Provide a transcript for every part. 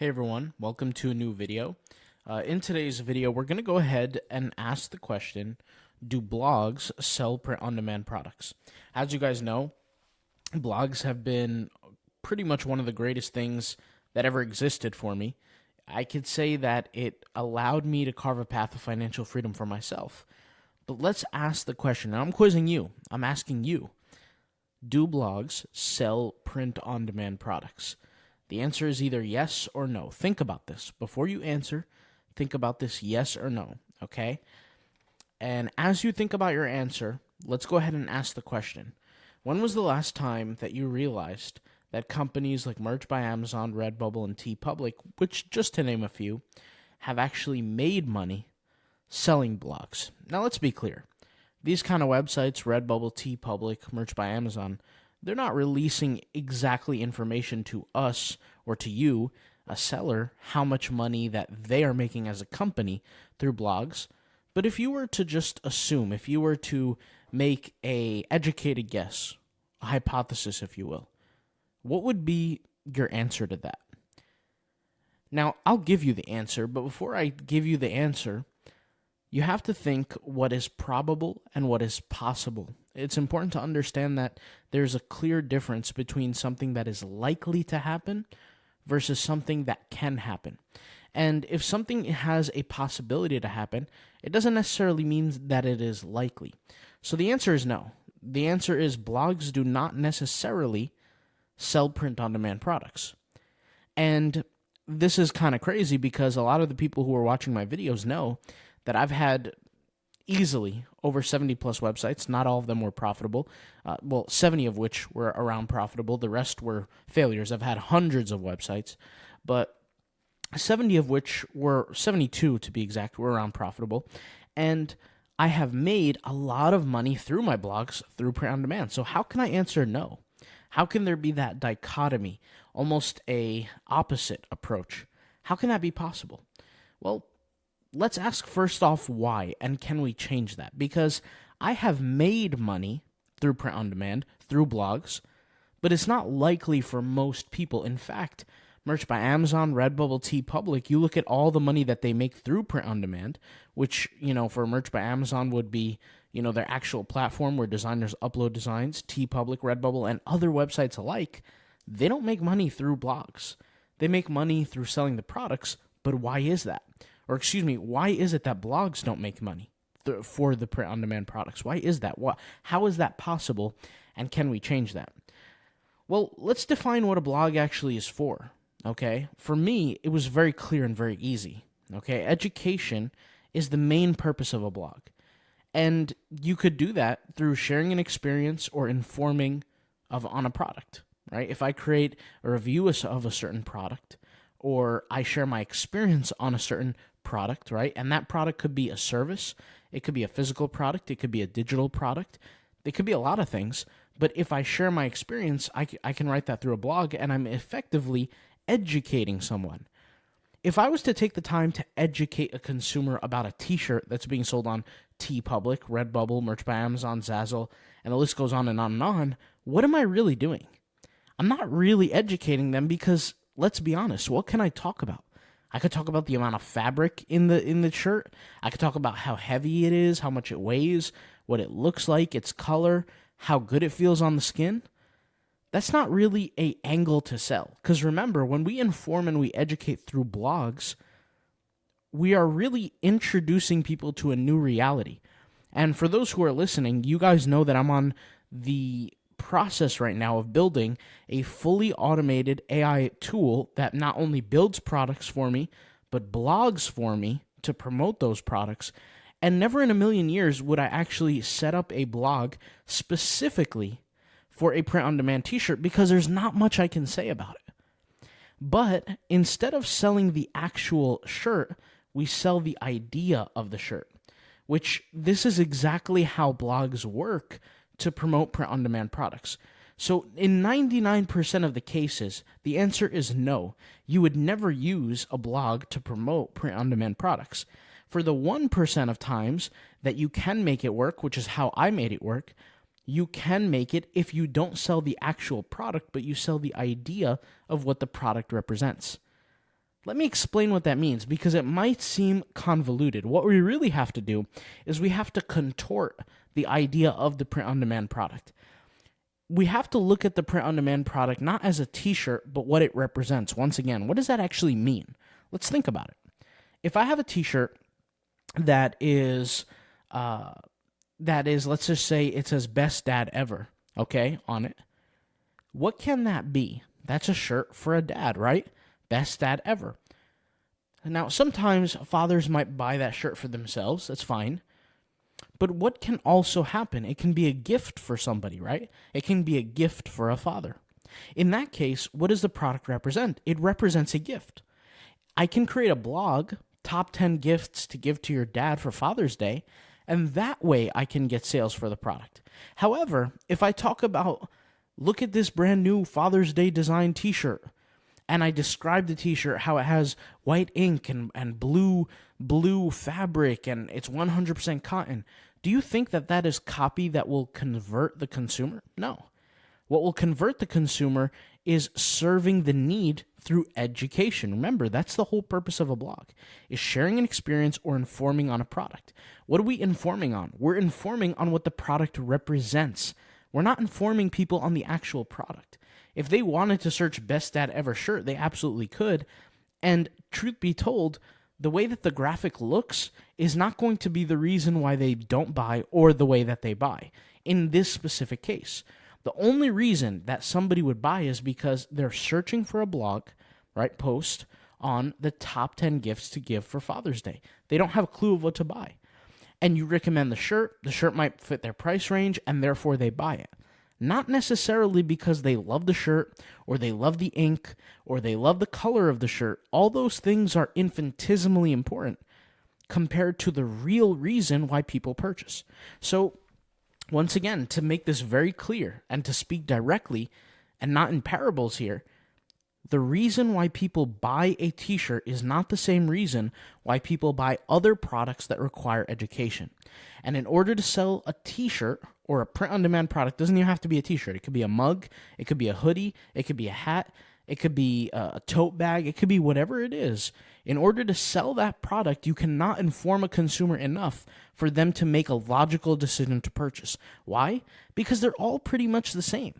Hey everyone, welcome to a new video. In today's video, we're going to go ahead and ask the question, do blogs sell print-on-demand products? As you guys know, blogs have been pretty much one of the greatest things that ever existed for me. I could say that it allowed me to carve a path of financial freedom for myself. But let's ask the question, and I'm quizzing you, I'm asking you, do blogs sell print-on-demand products? The answer is either yes or no. Think about this. Before you answer, think about this yes or no, okay? And as you think about your answer, let's go ahead and ask the question. When was the last time that you realized that companies like Merch by Amazon, Redbubble, and TeePublic, which just to name a few, have actually made money selling blogs? Now let's be clear. These kind of websites, Redbubble, TeePublic, Merch by Amazon, they're not releasing exactly information to us or to you, a seller, how much money that they are making as a company through blogs. But if you were to just assume, if you were to make a educated guess, a hypothesis, if you will, what would be your answer to that? Now, I'll give you the answer, but before I give you the answer, you have to think what is probable and what is possible. It's important to understand that there's a clear difference between something that is likely to happen versus something that can happen. And if something has a possibility to happen, it doesn't necessarily mean that it is likely. So the answer is no. The answer is blogs do not necessarily sell print-on-demand products. And this is kind of crazy because a lot of the people who are watching my videos know that I've had easily over 70 plus websites. Not all of them were profitable. 70 of which were around profitable. The rest were failures. I've had hundreds of websites, but 70 of which were, 72 to be exact, were around profitable. And I have made a lot of money through my blogs through print on demand. So how can I answer no? How can there be that dichotomy, almost a opposite approach? How can that be possible? Well, let's ask first off why, and can we change that? Because I have made money through print on demand, through blogs, but it's not likely for most people. In fact, Merch by Amazon, Redbubble, TeePublic, you look at all the money that they make through print on demand, which, for Merch by Amazon would be, their actual platform where designers upload designs, TeePublic, Redbubble, and other websites alike. They don't make money through blogs. They make money through selling the products, but why is that? Or excuse me, why is it that blogs don't make money for the print-on-demand products? Why is that? How is that possible, and can we change that? Well, let's define what a blog actually is for, okay? For me, it was very clear and very easy, okay? Education is the main purpose of a blog, and you could do that through sharing an experience or informing on a product, right? If I create a review of a certain product, or I share my experience on a certain product, right? And that product could be a service, it could be a physical product, it could be a digital product, it could be a lot of things. But if I share my experience, I can write that through a blog, and I'm effectively educating someone. If I was to take the time to educate a consumer about a t-shirt that's being sold on TeePublic, Redbubble, Merch by Amazon, Zazzle, and the list goes on and on and on, what am I really doing? I'm not really educating them because, let's be honest, what can I talk about? I could talk about the amount of fabric in the shirt. I could talk about how heavy it is, how much it weighs, what it looks like, its color, how good it feels on the skin. That's not really an angle to sell. Because remember, when we inform and we educate through blogs, we are really introducing people to a new reality. And for those who are listening, you guys know that I'm on the process right now of building a fully automated AI tool that not only builds products for me, but blogs for me to promote those products. And never in a million years would I actually set up a blog specifically for a print-on-demand t-shirt because there's not much I can say about it. But instead of selling the actual shirt, we sell the idea of the shirt, which this is exactly how blogs work to promote print-on-demand products. So in 99% of the cases, the answer is no. You would never use a blog to promote print-on-demand products. For the 1% of times that you can make it work, which is how I made it work, you can make it if you don't sell the actual product, but you sell the idea of what the product represents. Let me explain what that means, because it might seem convoluted. What we really have to do is we have to contort the idea of the print-on-demand product. We have to look at the print-on-demand product not as a t-shirt, but what it represents. Once again, what does that actually mean? Let's think about it. If I have a t-shirt that is, let's just say it says "Best Dad Ever," okay, on it. What can that be? That's a shirt for a dad, right? Best dad ever. Now, sometimes fathers might buy that shirt for themselves. That's fine. But what can also happen? It can be a gift for somebody, right? It can be a gift for a father. In that case, what does the product represent? It represents a gift. I can create a blog, top 10 gifts to give to your dad for Father's Day, and that way I can get sales for the product. However, if I talk about, look at this brand new Father's Day design t-shirt, and I describe the t-shirt, how it has white ink and blue fabric, and it's 100% cotton. Do you think that that is copy that will convert the consumer? No. What will convert the consumer is serving the need through education. Remember, that's the whole purpose of a blog, is sharing an experience or informing on a product. What are we informing on? We're informing on what the product represents. We're not informing people on the actual product. If they wanted to search "Best Dad Ever shirt," they absolutely could. And truth be told, the way that the graphic looks is not going to be the reason why they don't buy or the way that they buy in this specific case. The only reason that somebody would buy is because they're searching for a blog, right, post on the top 10 gifts to give for Father's Day. They don't have a clue of what to buy. And you recommend the shirt might fit their price range, and therefore they buy it. Not necessarily because they love the shirt, or they love the ink, or they love the color of the shirt. All those things are infinitesimally important compared to the real reason why people purchase. So, once again, to make this very clear and to speak directly and not in parables here, the reason why people buy a t-shirt is not the same reason why people buy other products that require education. And in order to sell a t-shirt or a print-on-demand product, doesn't even have to be a t-shirt. It could be a mug, it could be a hoodie, it could be a hat, it could be a tote bag, it could be whatever it is. In order to sell that product, you cannot inform a consumer enough for them to make a logical decision to purchase. Why? Because they're all pretty much the same.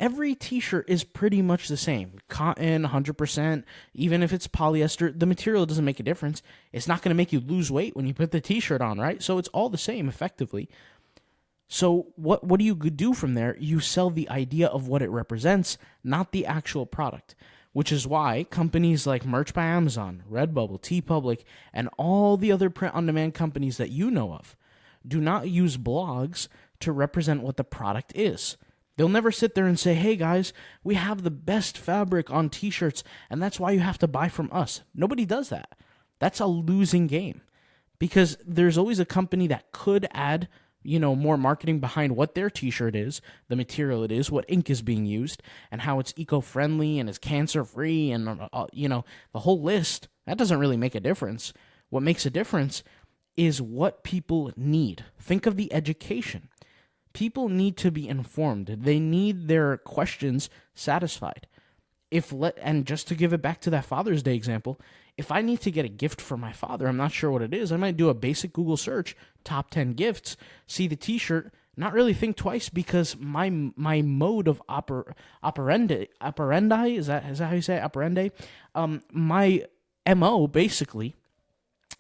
Every t-shirt is pretty much the same. Cotton, 100%, even if it's polyester, the material doesn't make a difference. It's not going to make you lose weight when you put the t-shirt on, right? So it's all the same effectively. So what do you do from there? You sell the idea of what it represents, not the actual product, which is why companies like Merch by Amazon, Redbubble, TeePublic, and all the other print-on-demand companies that you know of do not use blogs to represent what the product is. They'll never sit there and say, "Hey guys, we have the best fabric on t-shirts, and that's why you have to buy from us." Nobody does that. That's a losing game, because there's always a company that could add, more marketing behind what their t-shirt is, the material it is, what ink is being used, and how it's eco-friendly and it's cancer-free, and the whole list. That doesn't really make a difference. What makes a difference is what people need. Think of the education. People need to be informed. They need their questions satisfied. And just to give it back to that Father's Day example, if I need to get a gift for my father, I'm not sure what it is, I might do a basic Google search, top 10 gifts, see the t-shirt, not really think twice, because my mode of operandi, is that how you say it? Operandi? My MO basically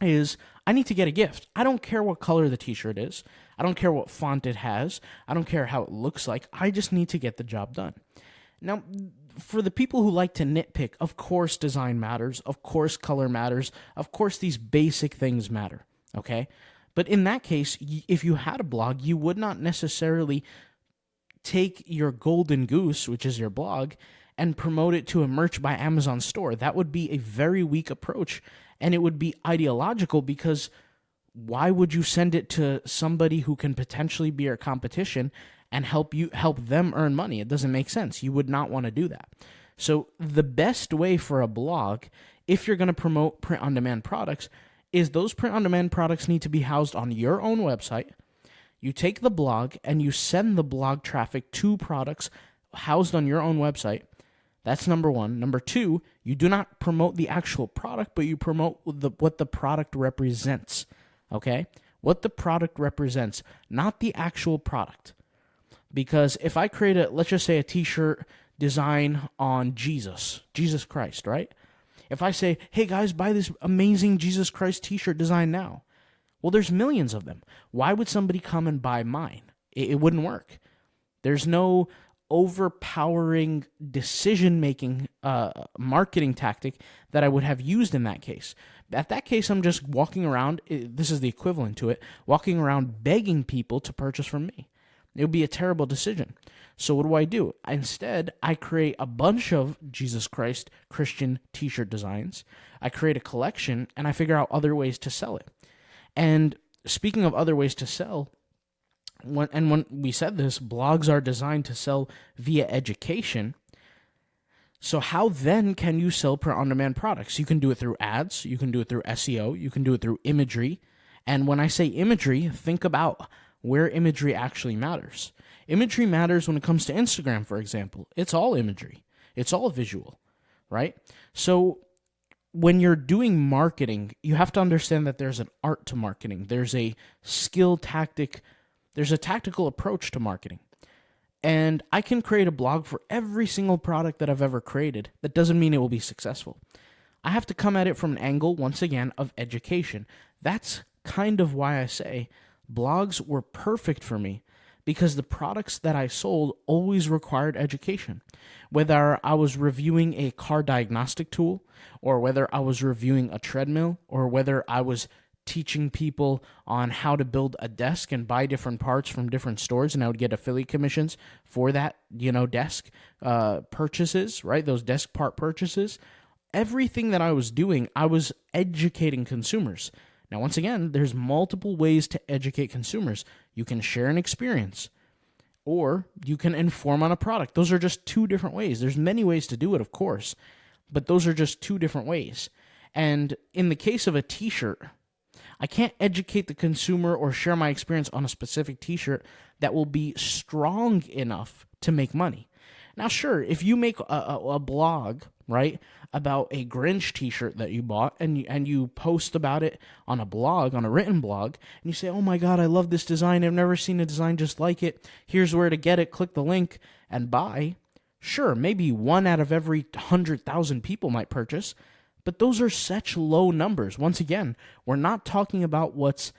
is I need to get a gift. I don't care what color the t-shirt is. I don't care what font it has. I don't care how it looks like. I just need to get the job done. Now, for the people who like to nitpick, of course design matters. Of course color matters. Of course these basic things matter, okay? But in that case, if you had a blog, you would not necessarily take your golden goose, which is your blog, and promote it to a Merch by Amazon store. That would be a very weak approach, and it would be ideological, because why would you send it to somebody who can potentially be your competition and help them earn money? It doesn't make sense. You would not want to do that. So the best way for a blog, if you're going to promote print-on-demand products, is those print-on-demand products need to be housed on your own website. You take the blog and you send the blog traffic to products housed on your own website. That's number one. Number two, you do not promote the actual product, but you promote what the product represents. Okay? What the product represents, not the actual product. Because if I create let's just say a t-shirt design on Jesus Christ, right? If I say, hey guys, buy this amazing Jesus Christ t-shirt design now. Well, there's millions of them. Why would somebody come and buy mine? It wouldn't work. There's no overpowering decision-making marketing tactic that I would have used in that case. At that case, I'm just walking around, this is the equivalent to it, walking around begging people to purchase from me. It would be a terrible decision. So what do? Instead, I create a bunch of Jesus Christ Christian t-shirt designs. I create a collection, and I figure out other ways to sell it. And speaking of other ways to sell, when we said this, blogs are designed to sell via education. So how then can you sell print-on-demand products? You can do it through ads. You can do it through SEO. You can do it through imagery. And when I say imagery, think about where imagery actually matters. Imagery matters when it comes to Instagram, for example. It's all imagery. It's all visual, right? So when you're doing marketing, you have to understand that there's an art to marketing. There's a skill tactic. There's a tactical approach to marketing. And I can create a blog for every single product that I've ever created. That doesn't mean it will be successful. I have to come at it from an angle, once again, of education. That's kind of why I say blogs were perfect for me, because the products that I sold always required education. Whether I was reviewing a car diagnostic tool, or whether I was reviewing a treadmill, or whether I was teaching people on how to build a desk and buy different parts from different stores, and I would get affiliate commissions for that, desk purchases, right? Those desk part purchases. Everything that I was doing, I was educating consumers. Now, once again, there's multiple ways to educate consumers. You can share an experience, or you can inform on a product. Those are just two different ways. There's many ways to do it, of course, but those are just two different ways. And in the case of a t-shirt, I can't educate the consumer or share my experience on a specific t-shirt that will be strong enough to make money. Now, sure, if you make a blog, right, about a Grinch t-shirt that you bought, and you post about it on a blog, on a written blog, and you say, oh my God, I love this design. I've never seen a design just like it. Here's where to get it. Click the link and buy. Sure, maybe 1 out of every 100,000 people might purchase, but those are such low numbers. Once again, we're not talking about what's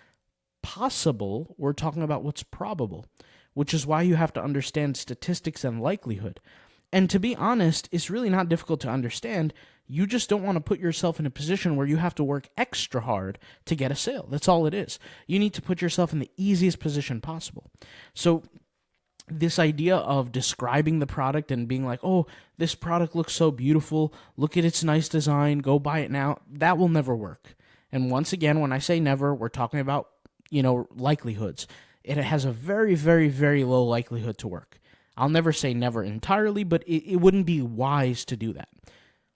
possible. We're talking about what's probable, which is why you have to understand statistics and likelihood. And to be honest, it's really not difficult to understand. You just don't want to put yourself in a position where you have to work extra hard to get a sale. That's all it is. You need to put yourself in the easiest position possible. So this idea of describing the product and being like, oh, this product looks so beautiful, look at its nice design, go buy it now, that will never work. And once again, when I say never, we're talking about, likelihoods. It has a very, very, very low likelihood to work. I'll never say never entirely, but it wouldn't be wise to do that.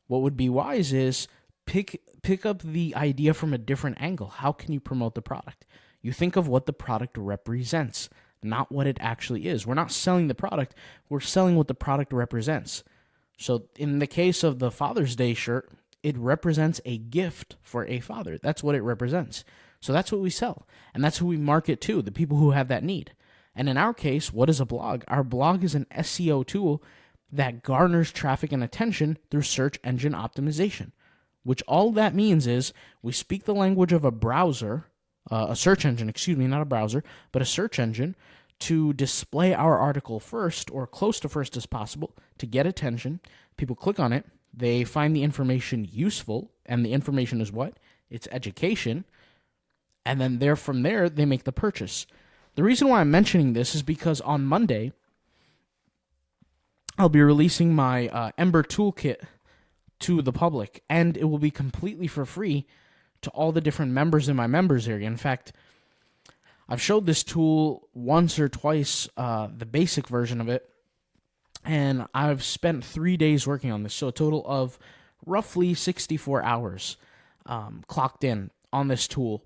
What would be wise is pick up the idea from a different angle. How can you promote the product? You think of what the product represents, not what it actually is. We're not selling the product. We're selling what the product represents. So in the case of the Father's Day shirt, it represents a gift for a father. That's what it represents. So that's what we sell. And that's who we market to, the people who have that need. And in our case, what is a blog? Our blog is an SEO tool that garners traffic and attention through search engine optimization, which all that means is we speak the language of a browser, a search engine, not a browser, but a search engine, to display our article first or close to first as possible to get attention. People click on it. They find the information useful, and the information is what? It's education. And then from there, they make the purchase. The reason why I'm mentioning this is because on Monday, I'll be releasing my Ember Toolkit to the public, and it will be completely for free to all the different members in my members area. In fact, I've showed this tool once or twice, the basic version of it, and I've spent 3 days working on this, so a total of roughly 64 hours clocked in on this tool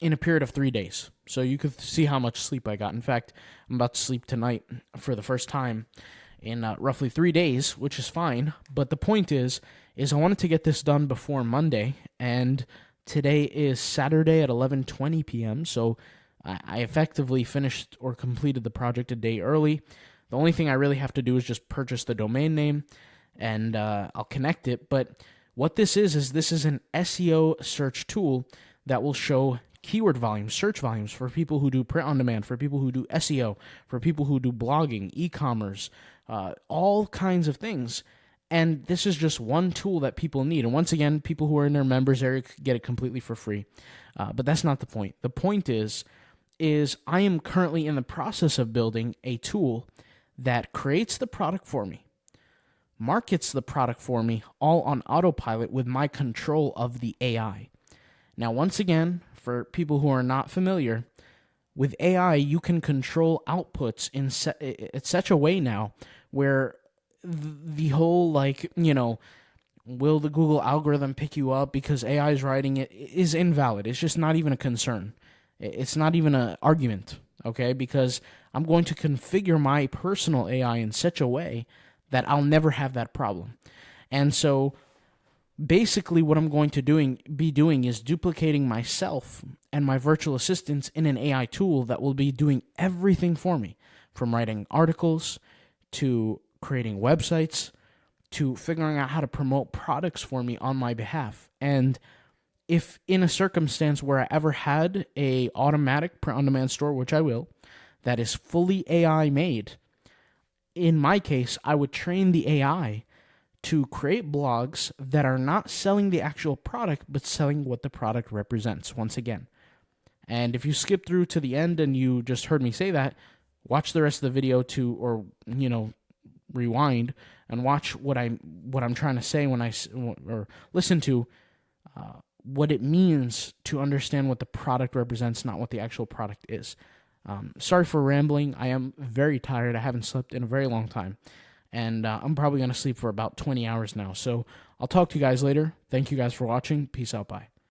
in a period of 3 days. So you could see how much sleep I got. In fact, I'm about to sleep tonight for the first time in roughly 3 days, which is fine. But the point is I wanted to get this done before Monday, and today is Saturday at 11:20 p.m. So I effectively finished or completed the project a day early. The only thing I really have to do is just purchase the domain name, and I'll connect it. But what this is this is an SEO search tool that will show keyword volumes, search volumes for people who do print on demand, for people who do SEO, for people who do blogging, e-commerce, all kinds of things. And this is just one tool that people need. And once again, people who are in their members area get it completely for free. But that's not the point. The point is I am currently in the process of building a tool that creates the product for me, markets the product for me, all on autopilot with my control of the AI. Now, once again, for people who are not familiar, with AI, you can control outputs in such a way now where the whole, will the Google algorithm pick you up because AI is writing it is invalid. It's just not even a concern. It's not even an argument, okay? Because I'm going to configure my personal AI in such a way that I'll never have that problem. And so basically what I'm going to be doing is duplicating myself and my virtual assistants in an AI tool that will be doing everything for me, from writing articles to creating websites to figuring out how to promote products for me on my behalf. And if in a circumstance where I ever had a automatic print-on-demand store, which I will, that is fully AI made, in my case, I would train the AI to create blogs that are not selling the actual product, but selling what the product represents, once again. And if you skip through to the end and you just heard me say that, watch the rest of the video rewind and watch what I'm trying to say or listen to what it means to understand what the product represents, not what the actual product is. Sorry for rambling. I am very tired. I haven't slept in a very long time. And I'm probably going to sleep for about 20 hours now. So I'll talk to you guys later. Thank you guys for watching. Peace out. Bye.